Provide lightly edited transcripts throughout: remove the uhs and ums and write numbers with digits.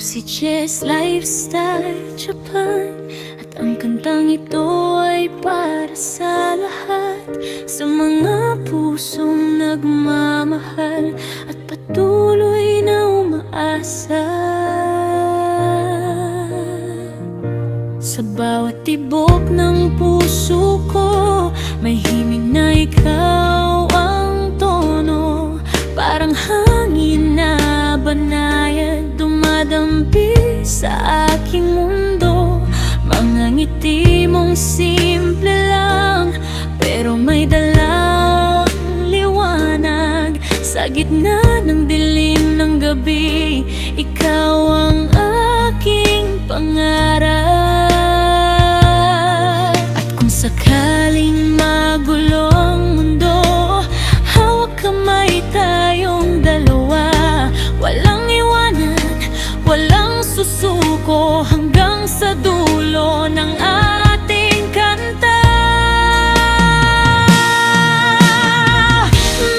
si Jess Lifestyle Japan, at ang kantang ito ay para sa lahat, sa mga pusong nagmamahal at patuloy na umaasa. Sa bawat tibok ng puso ko, may himig na ikaw ang tono, parang hangin na banayad dumadampi sa aking mundo. Mga ngiti mong simple lang, pero may dalang liwanag. Sa gitna ng dilim ng gabi, ikaw ang aking pangarap. At kung sakaling magulo ang mundo, hawak kamay tayong dalawa. Walang iwanan, walang susuko, hanggang sa dulo ng ating kanta.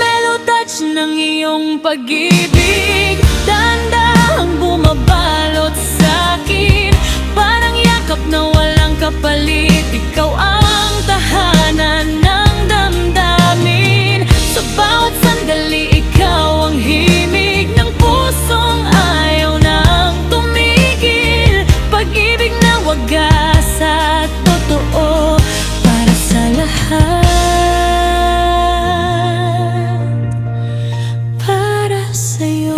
Mellow touch ng iyong pag-ibig, dahan-dahang bumabalot sa'kin, parang yakap na walang kapalit. Ikaw ang tahanan ng damdamin, sa bawat sandali ikaw ang himig ng pusong ayaw nang tumigil. Pag-ibig na wagas at totoo para sa lahat, para sa'yo.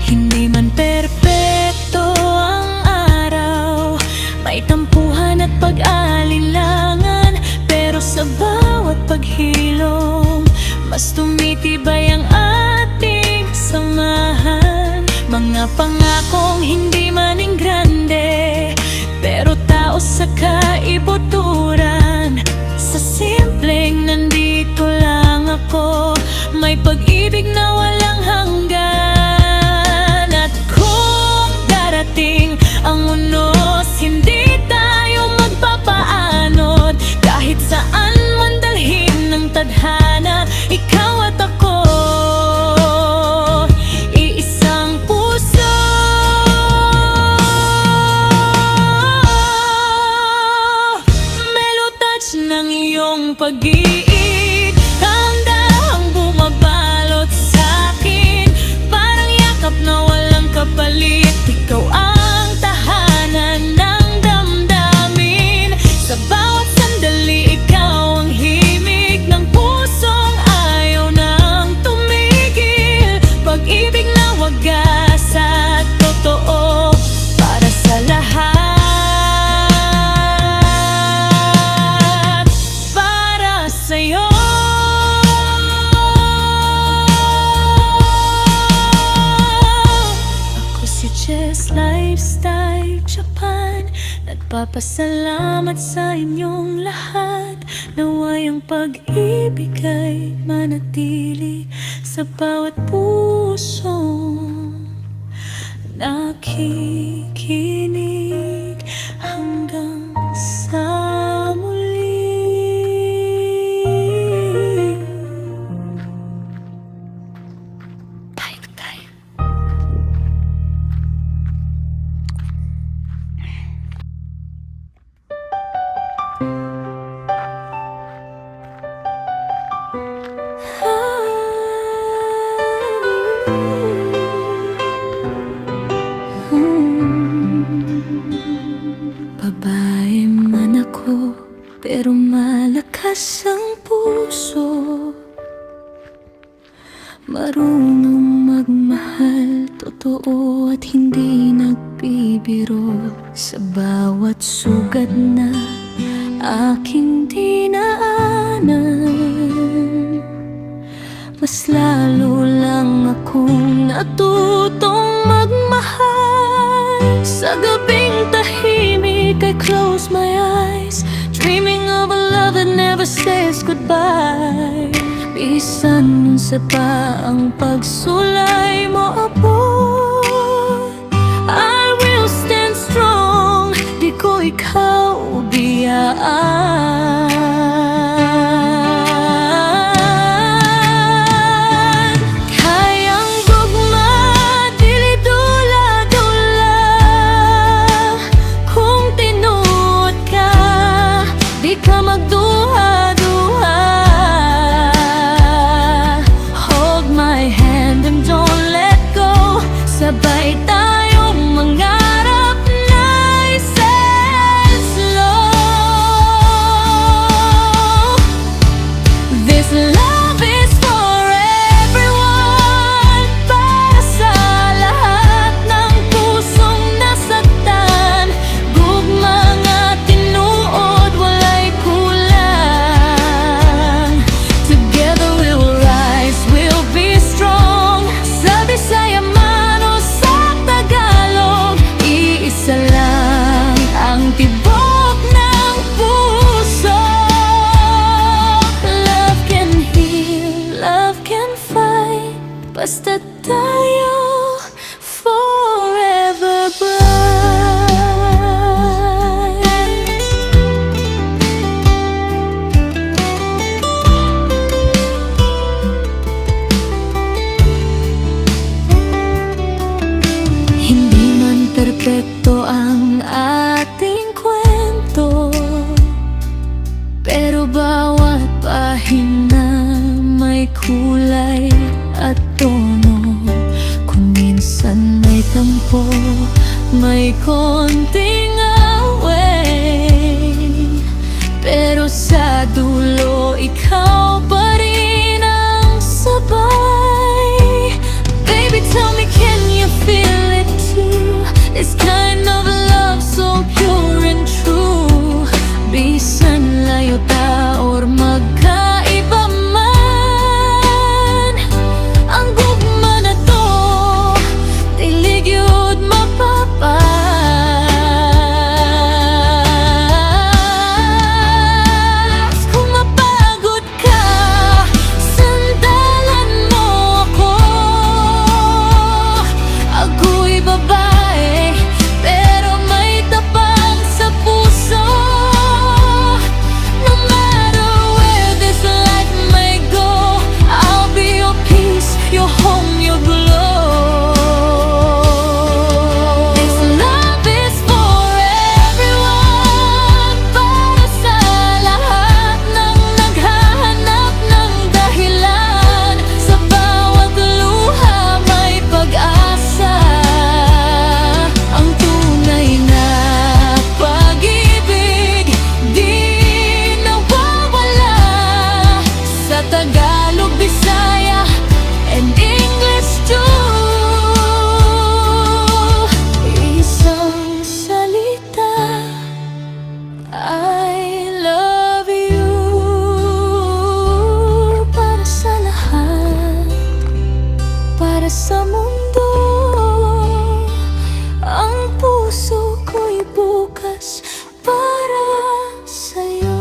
Hindi man perpekto ang araw, may tampuhan at pag-alinlangan, pero sa bawat paghilom, mas tumitibay ang ating samahan. Mga pangakong hindi maning grande, pero tao sa kaibuturan. Sa simpleng nandito lang ako, may pag-ibig na walang hanggan. At kung darating ang unos, hindi tayo magpapaanod. Kahit saan man dalhin ng tadhana, ikaw at ako, iisang puso. Mellow touch ng iyong pag-iig, dahan-dahang bumabalot sa'kin, parang yakap na walang kapalit. Ikaw ang tahanan ng damdamin, sa bawat sandali ikaw ang himig ng pusong ayaw nang tumigil. Pag-ibig na wagas at totoo para sa lahat, para sa'yo. Ako si Jess Lifestyle Japan, nagpapasalamat sa inyong lahat. Naway ang pag-ibig ay manatili sa bawat pusong nakikinig hanggang sa muli. Tayo tayo. Babae man ako, pero malakas ang puso. Marunong magmahal, totoo at hindi nagbibiro. Sa bawat sugat na aking dinaanan, mas lalo lang akong natutong magmahal. Sa gabing tahimik, I close my eyes, dreaming of a love that never says goodbye. Bisan nun sa pa ang pagsulay mo abot, I will stand strong, di ko ikaw biyaan. basta tayo forever bright. Hindi man perpekto ang ating kwento, pero bawat pahina may kulay at tono. Kung minsan may tampo, may konting away, pero sa dulo ikaw pa rin ang sabay. Baby, tell me, can you feel it too? This kind of love so pure and true. Bisan layo ta or magkaiba man, ang gugma na to tilig yun mapapas. Kung mapagod ka, sandalan mo ako. Ako'y babae, pero may tapang sa puso. No matter where this life may go, I'll be your peace, your home, your glow. This love is for everyone, para sa lahat ng naghahanap ng dahilan. Sa bawat luha may pag-asa, ang tunay na pag-ibig di nawawala. Sa Tagalog, Bisaya, and English too, isang salita: I love you. Para sa lahat, para sa mundo, ang puso ko'y bukas para sa'yo.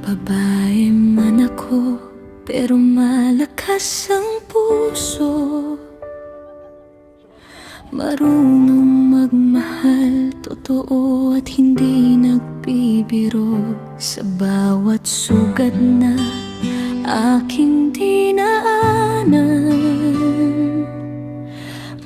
Babae man ako, pero malakas ang puso. Marunong magmahal, totoo at hindi nagbibiro. Sa bawat sugat na aking dinaanan,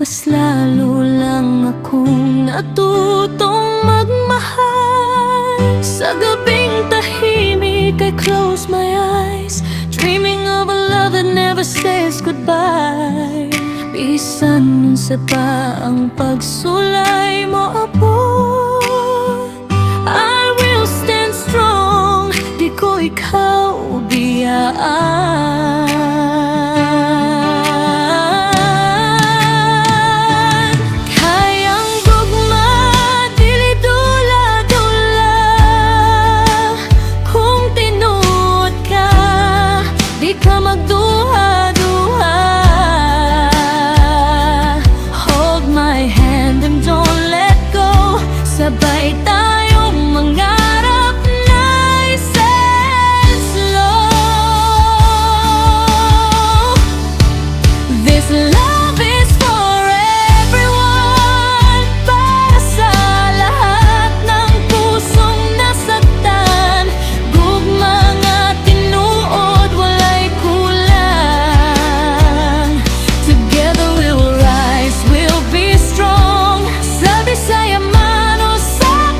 mas lalo lang akong natutong magmahal. Sa gabing tahimik, I close my eyes, dreaming of a love that never says goodbye. Bisan nun sa pa ang pagsulay mo abot, I will stand strong, di ko ikaw biyaan. Kayang gugma, dili dula-dula. Kung tinuod ka, di ka magduha-duha. Hold my hand and don't let go. Sabay tayong mangarap na nice and slow. This love is for everyone, para sa lahat ng pusong nasaktan. Gugma nga tinuod, walay kulang. Together we'll rise, we'll be strong. Sa Bisaya man o sa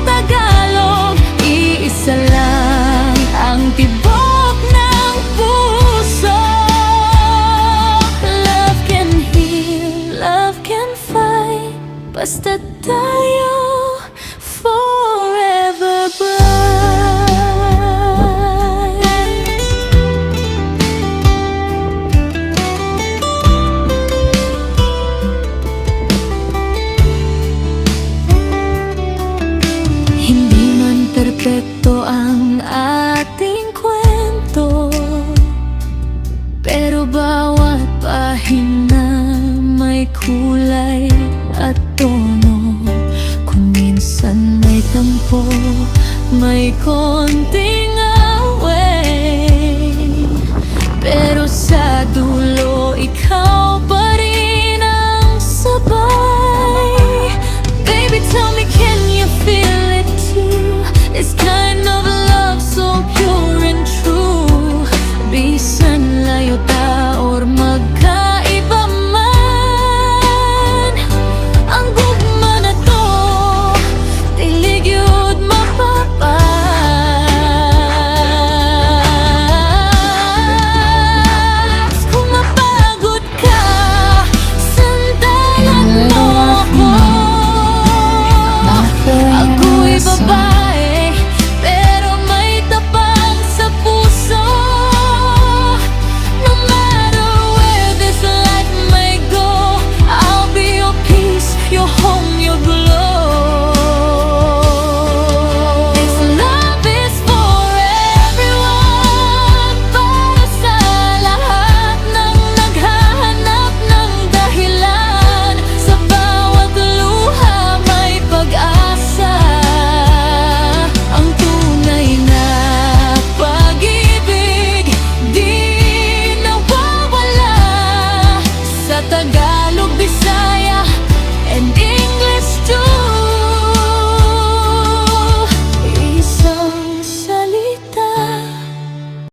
tampo, may konting away, pero sa dulo ikaw